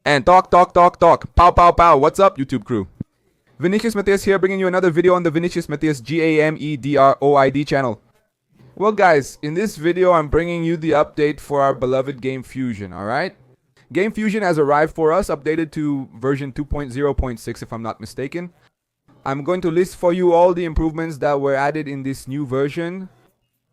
And talk, talk, talk, talk. Pow, pow, pow. What's up, YouTube crew? Vinicius Matias here, bringing you another video on the Vinicius Matias GAMEDROID channel. Well, guys, in this video, I'm bringing you the update for our beloved Gamefusion, alright? Gamefusion has arrived for us, updated to version 2.0.6 if I'm not mistaken. I'm going to list for you all the improvements that were added in this new version.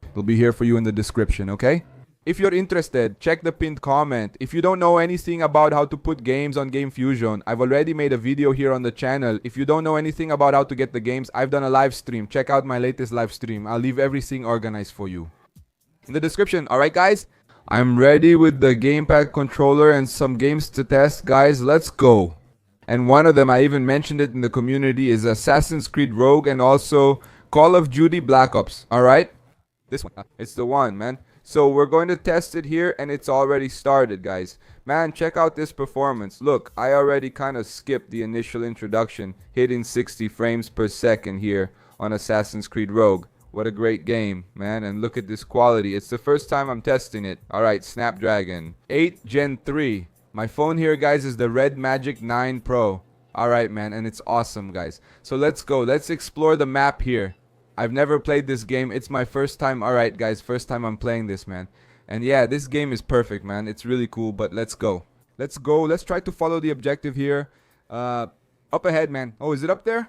It'll be here for you in the description, okay? If you're interested, check the pinned comment. If you don't know anything about how to put games on Gamefusion, I've already made a video here on the channel. If you don't know anything about how to get the games, I've done a live stream. Check out my latest live stream. I'll leave everything organized for you in the description. Alright guys, I'm ready with the gamepad controller and some games to test. Guys, let's go. And one of them, I even mentioned it in the community, is Assassin's Creed Rogue and also Call of Duty Black Ops. Alright? This one. It's the one, man. So we're going to test it here, and it's already started, guys. Man, check out this performance. Look, I already kind of skipped the initial introduction, hitting 60 frames per second here on Assassin's Creed Rogue. What a great game, man. And look at this quality. It's the first time I'm testing it. Alright, Snapdragon 8 Gen 3. My phone here, guys, is the Red Magic 9 Pro. Alright, man, and it's awesome, guys. So let's go. Let's explore the map here. I've never played this game. It's my first time. Alright, guys, first time I'm playing this, man. And yeah, this game is perfect, man. It's really cool, but let's go. Let's go. Let's try to follow the objective here. Up ahead, man. Oh, is it up there?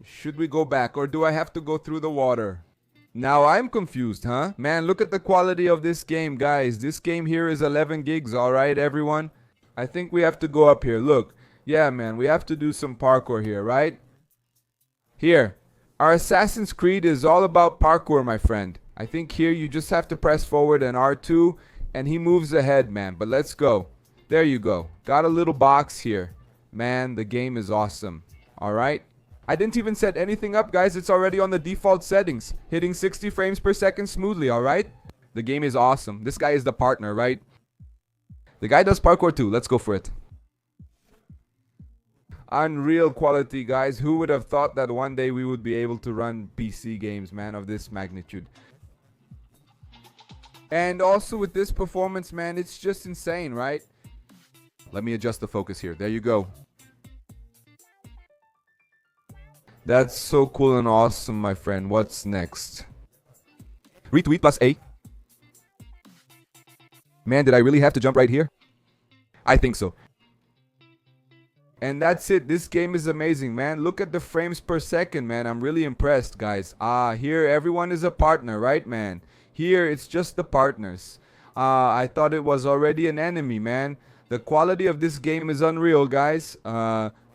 Should we go back, or do I have to go through the water? Now I'm confused, huh? Man, look at the quality of this game, guys. This game here is 11 gigs, alright, everyone? I think we have to go up here. Look. Yeah, man, we have to do some parkour here, right? Here. Our Assassin's Creed is all about parkour, my friend. I think here you just have to press forward and R2 and he moves ahead, man. But let's go. There you go. Got a little box here. Man, the game is awesome. Alright? I didn't even set anything up, guys. It's already on the default settings. Hitting 60 frames per second smoothly, alright? The game is awesome. This guy is the partner, right? The guy does parkour too. Let's go for it. Unreal quality, guys. Who would have thought that one day we would be able to run PC games, man, of this magnitude? And also with this performance, man, it's just insane, right? Let me adjust the focus here. There you go. That's so cool and awesome, my friend. What's next? Retweet plus A. Man, did I really have to jump right here? I think so. And that's it. This game is amazing, man. Look at the frames per second, man. I'm really impressed, guys. Here everyone is a partner, right, man? Here it's just the partners. I thought it was already an enemy, man. The quality of this game is unreal, guys.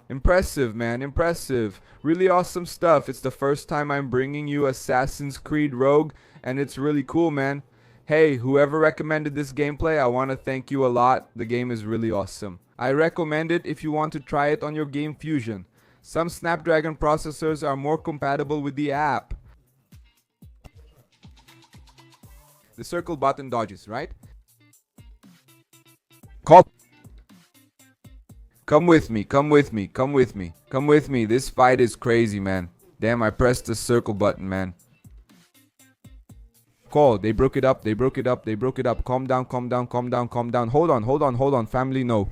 Impressive, man. Impressive. Really awesome stuff. It's the first time I'm bringing you Assassin's Creed Rogue, and it's really cool, man. Hey, whoever recommended this gameplay, I want to thank you a lot. The game is really awesome. I recommend it if you want to try it on your Gamefusion. Some Snapdragon processors are more compatible with the app. The circle button dodges, right? Call. Come with me, come with me, come with me. Come with me. This fight is crazy, man. Damn, I pressed the circle button, man. Call. They broke it up, they broke it up, they broke it up. Calm down, calm down, calm down, calm down. Hold on, hold on, hold on. Family, no.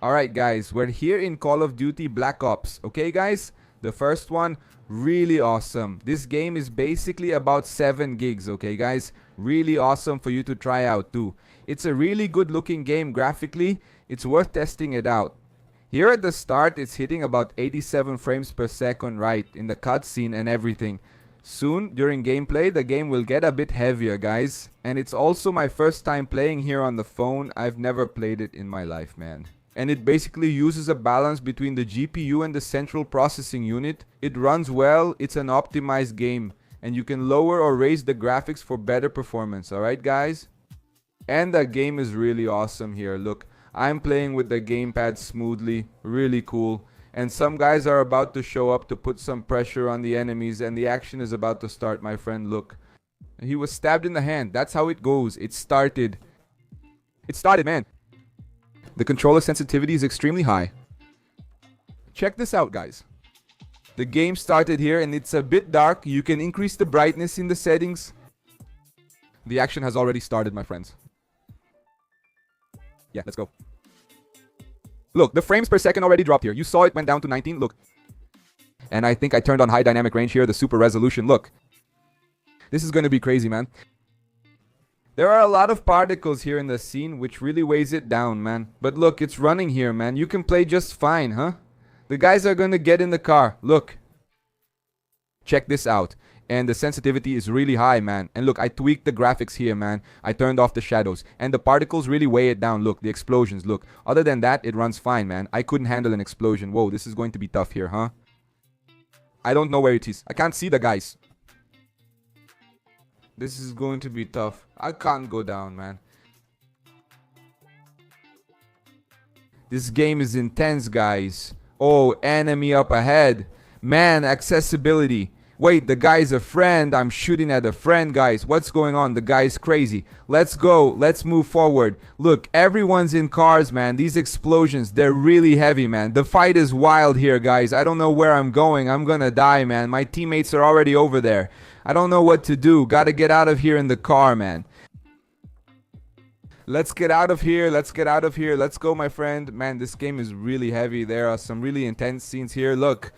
Alright guys, we're here in Call of Duty Black Ops. Okay guys, the first one, really awesome. This game is basically about 7 gigs, okay guys? Really awesome for you to try out too. It's a really good looking game graphically. It's worth testing it out. Here at the start, it's hitting about 87 frames per second, right, in the cutscene and everything. Soon, during gameplay, the game will get a bit heavier, guys. And it's also my first time playing here on the phone. I've never played it in my life, man. And it basically uses a balance between the GPU and the central processing unit. It runs well, it's an optimized game, and you can lower or raise the graphics for better performance, alright guys? And the game is really awesome here. Look, I'm playing with the gamepad smoothly, really cool. And some guys are about to show up to put some pressure on the enemies, and the action is about to start, my friend. Look, he was stabbed in the hand. That's how it goes. It started. It started, man. The controller sensitivity is extremely high. Check this out, guys. The game started here and it's a bit dark. You can increase the brightness in the settings. The action has already started, my friends. Yeah, let's go. Look, the frames per second already dropped here. You saw it went down to 19. Look. And I think I turned on high dynamic range here, the super resolution. Look. This is going to be crazy, man. There are a lot of particles here in the scene, which really weighs it down, man. But look, it's running here, man. You can play just fine, huh? The guys are going to get in the car. Look. Check this out. And the sensitivity is really high, man. And look, I tweaked the graphics here, man. I turned off the shadows. And the particles really weigh it down. Look, the explosions, look. Other than that, it runs fine, man. I couldn't handle an explosion. Whoa, this is going to be tough here, huh? I don't know where it is. I can't see the guys. This is going to be tough. I can't go down, man. This game is intense, guys. Oh, enemy up ahead. Man, accessibility. Wait, the guy's a friend. I'm shooting at a friend, guys. What's going on? The guy's crazy. Let's go. Let's move forward. Look, everyone's in cars, man. These explosions, they're really heavy, man. The fight is wild here, guys. I don't know where I'm going. I'm gonna die, man. My teammates are already over there. I don't know what to do. Gotta get out of here in the car, man. Let's get out of here. Let's get out of here. Let's go, my friend. Man, this game is really heavy. There are some really intense scenes here. Look.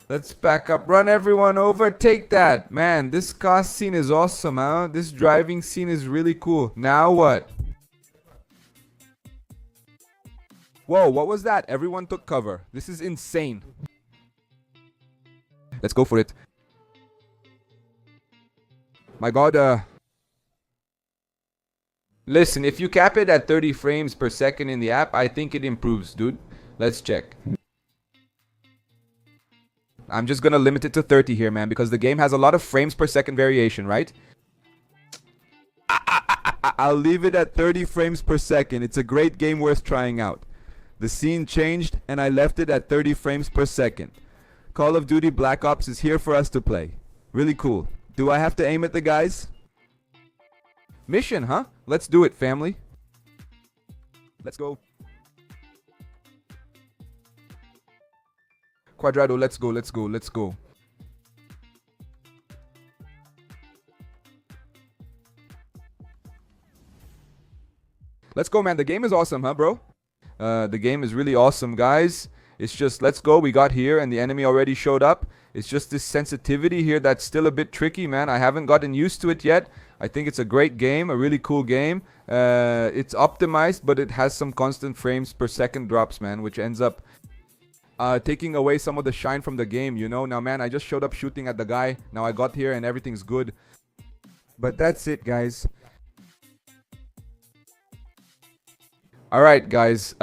Let's back up. Run everyone over. Take that. Man, this car scene is awesome, huh? This driving scene is really cool. Now what? Whoa, what was that? Everyone took cover. This is insane. Let's go for it. My god, listen, if you cap it at 30 frames per second in the app, I think it improves, dude. Let's check. I'm just gonna limit it to 30 here, man, because the game has a lot of frames per second variation, right? I'll leave it at 30 frames per second. It's a great game worth trying out. The scene changed, and I left it at 30 frames per second. Call of Duty Black Ops is here for us to play. Really cool. Do I have to aim at the guys? Mission, huh? Let's do it, family. Let's go. Quadrado, let's go, let's go, let's go. Let's go, man. The game is awesome, huh, bro? The game is really awesome, guys. It's just, let's go. We got here and the enemy already showed up. It's just this sensitivity here that's still a bit tricky, man. I haven't gotten used to it yet. I think it's a great game, a really cool game. It's optimized, but it has some constant frames per second drops, man, which ends up taking away some of the shine from the game, you know? Now, man, I just showed up shooting at the guy. Now I got here and everything's good. But that's it, guys. Alright, guys.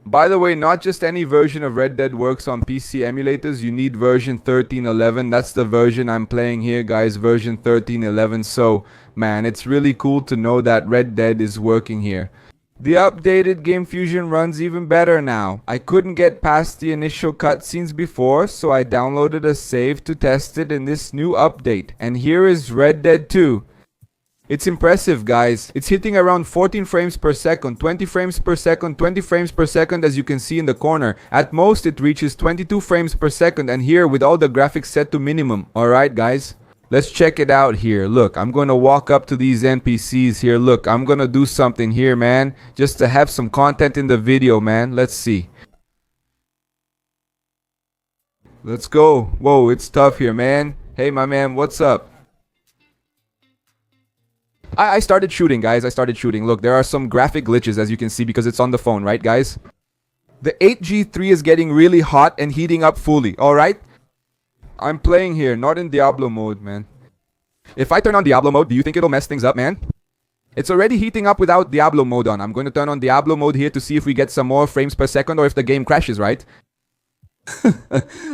By the way, not just any version of Red Dead works on PC emulators. You need version 13.11. That's the version I'm playing here, guys. Version 13.11. So, man, it's really cool to know that Red Dead is working here. The updated Gamefusion runs even better now. I couldn't get past the initial cutscenes before, so I downloaded a save to test it in this new update. And here is Red Dead 2. It's impressive, guys. It's hitting around 14 frames per second, 20 frames per second, 20 frames per second, as you can see in the corner. At most, it reaches 22 frames per second, and here with all the graphics set to minimum. Alright, guys? Let's check it out here. Look, I'm gonna walk up to these NPCs here. Look, I'm gonna do something here, man. Just to have some content in the video, man. Let's see. Let's go. Whoa, it's tough here, man. Hey, my man, what's up? I started shooting, guys. I started shooting. Look, there are some graphic glitches, as you can see, because it's on the phone, right, guys? The 8G3 is getting really hot and heating up fully, alright? I'm playing here, not in Diablo mode, man. If I turn on Diablo mode, do you think it'll mess things up, man? It's already heating up without Diablo mode on. I'm going to turn on Diablo mode here to see if we get some more frames per second or if the game crashes, right?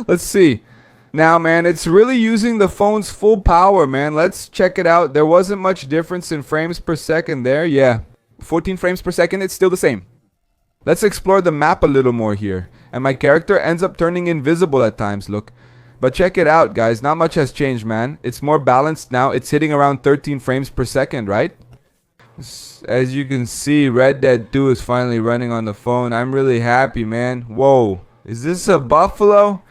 Let's see. Now, man, it's really using the phone's full power, man. Let's check it out. There wasn't much difference in frames per second there. Yeah, 14 frames per second, it's still the same. Let's explore the map a little more here. And my character ends up turning invisible at times, look. But check it out, guys. Not much has changed, man. It's more balanced now. It's hitting around 13 frames per second, right? As you can see, Red Dead 2 is finally running on the phone. I'm really happy, man. Whoa. Is this a buffalo?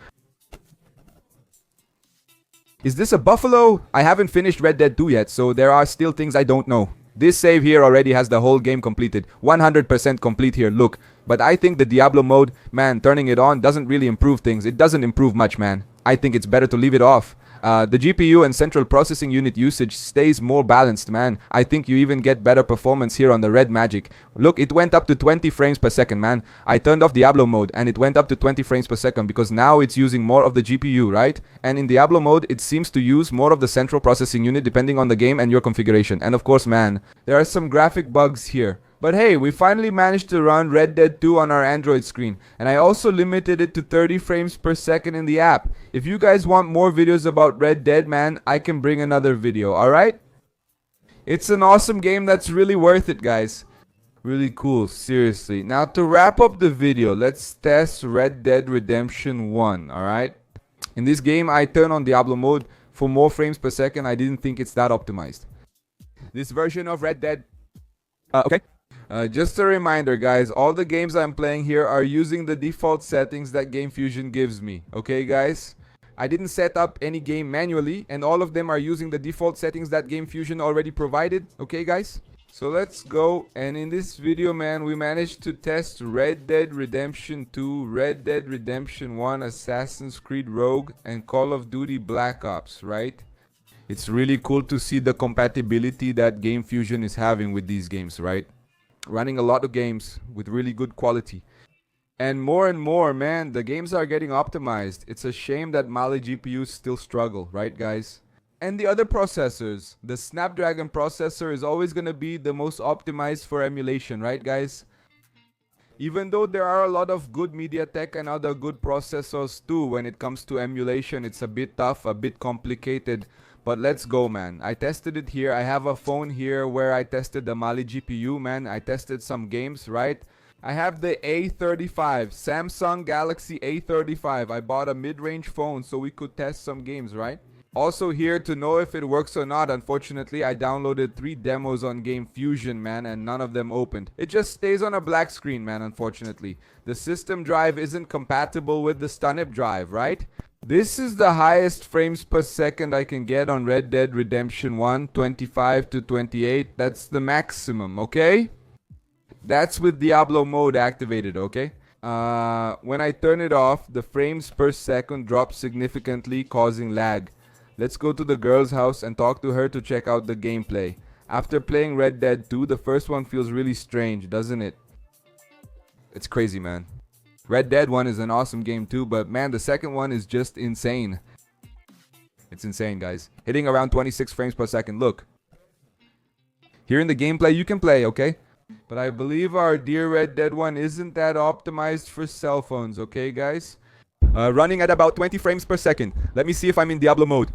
Is this a buffalo? I haven't finished Red Dead 2 yet, so there are still things I don't know. This save here already has the whole game completed. 100% complete here, look. But I think the Diablo mode, man, turning it on doesn't really improve things. It doesn't improve much, man. I think it's better to leave it off. The GPU and central processing unit usage stays more balanced, man. I think you even get better performance here on the red magic. Look, it went up to 20 frames per second, man. I turned off Diablo mode and it went up to 20 frames per second because now it's using more of the GPU, right? And in Diablo mode, it seems to use more of the central processing unit depending on the game and your configuration. And of course, man, there are some graphic bugs here. But hey, we finally managed to run Red Dead 2 on our Android screen. And I also limited it to 30 frames per second in the app. If you guys want more videos about Red Dead, man, I can bring another video, alright? It's an awesome game that's really worth it, guys. Really cool, seriously. Now to wrap up the video, let's test Red Dead Redemption 1, alright? In this game, I turn on Diablo mode for more frames per second. I didn't think it's that optimized. This version of Red Dead... okay. Just a reminder, guys, all the games I'm playing here are using the default settings that Gamefusion gives me. Okay, guys? I didn't set up any game manually, and all of them are using the default settings that Gamefusion already provided. Okay, guys? So let's go, and in this video, man, we managed to test Red Dead Redemption 2, Red Dead Redemption 1, Assassin's Creed Rogue, and Call of Duty Black Ops, right? It's really cool to see the compatibility that Gamefusion is having with these games, right? Running a lot of games with really good quality. And more, man, the games are getting optimized. It's a shame that Mali GPUs still struggle, right, guys? And the other processors, the Snapdragon processor is always going to be the most optimized for emulation, right, guys? Even though there are a lot of good MediaTek and other good processors too, when it comes to emulation, it's a bit tough, a bit complicated. But let's go, man. I tested it here. I have a phone here where I tested the Mali GPU, man. I tested some games, right? I have the A35, Samsung Galaxy A35. I bought a mid-range phone so we could test some games, right? Also here to know if it works or not, unfortunately, I downloaded 3 demos on Gamefusion, man, and none of them opened. It just stays on a black screen, man, unfortunately. The system drive isn't compatible with the Stunip drive, right? This is the highest frames per second I can get on Red Dead Redemption 1, 25 to 28. That's the maximum, okay? That's with Diablo mode activated, okay? When I turn it off, the frames per second drop significantly, causing lag. Let's go to the girl's house and talk to her to check out the gameplay. After playing Red Dead 2, the first one feels really strange, doesn't it? It's crazy, man. Red Dead 1 is an awesome game too, but man, the second one is just insane. It's insane, guys. Hitting around 26 frames per second. Look. Here in the gameplay, you can play, okay? But I believe our dear Red Dead 1 isn't that optimized for cell phones, okay, guys? Running at about 20 frames per second. Let me see if I'm in Diablo mode.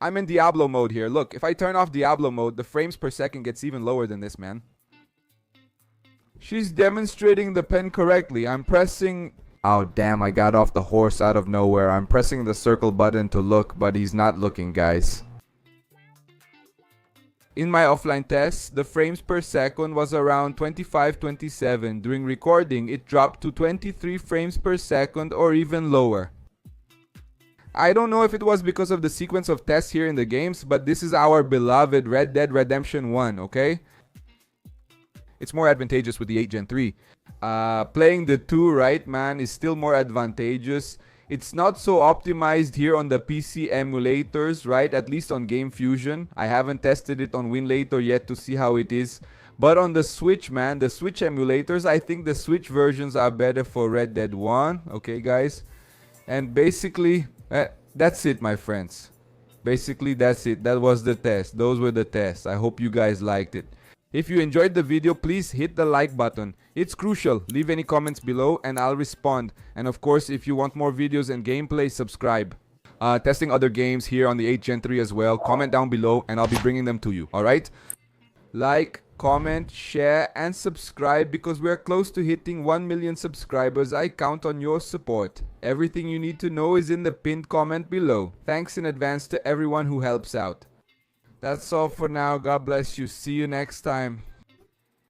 I'm in Diablo mode here. Look, if I turn off Diablo mode, the frames per second gets even lower than this, man. She's demonstrating the pen correctly. I'm pressing... Oh, damn, I got off the horse out of nowhere. I'm pressing the circle button to look, but he's not looking, guys. In my offline tests, the frames per second was around 25-27. During recording, it dropped to 23 frames per second or even lower. I don't know if it was because of the sequence of tests here in the games, but this is our beloved Red Dead Redemption 1, okay? It's more advantageous with the 8 Gen 3. Playing the 2, right, man, is still more advantageous. It's not so optimized here on the PC emulators, right? At least on Gamefusion. I haven't tested it on Winlator yet to see how it is. But on the Switch, man, the Switch emulators, I think the Switch versions are better for Red Dead 1. Okay, guys? And basically, that's it, my friends. Basically, that's it. That was the test. Those were the tests. I hope you guys liked it. If you enjoyed the video, please hit the like button. It's crucial. Leave any comments below and I'll respond. And of course, if you want more videos and gameplay, subscribe. Testing other games here on the 8 Gen 3 as well. Comment down below and I'll be bringing them to you. Alright? Like, comment, share, and subscribe because we're close to hitting 1 million subscribers. I count on your support. Everything you need to know is in the pinned comment below. Thanks in advance to everyone who helps out. That's all for now. God bless you. See you next time.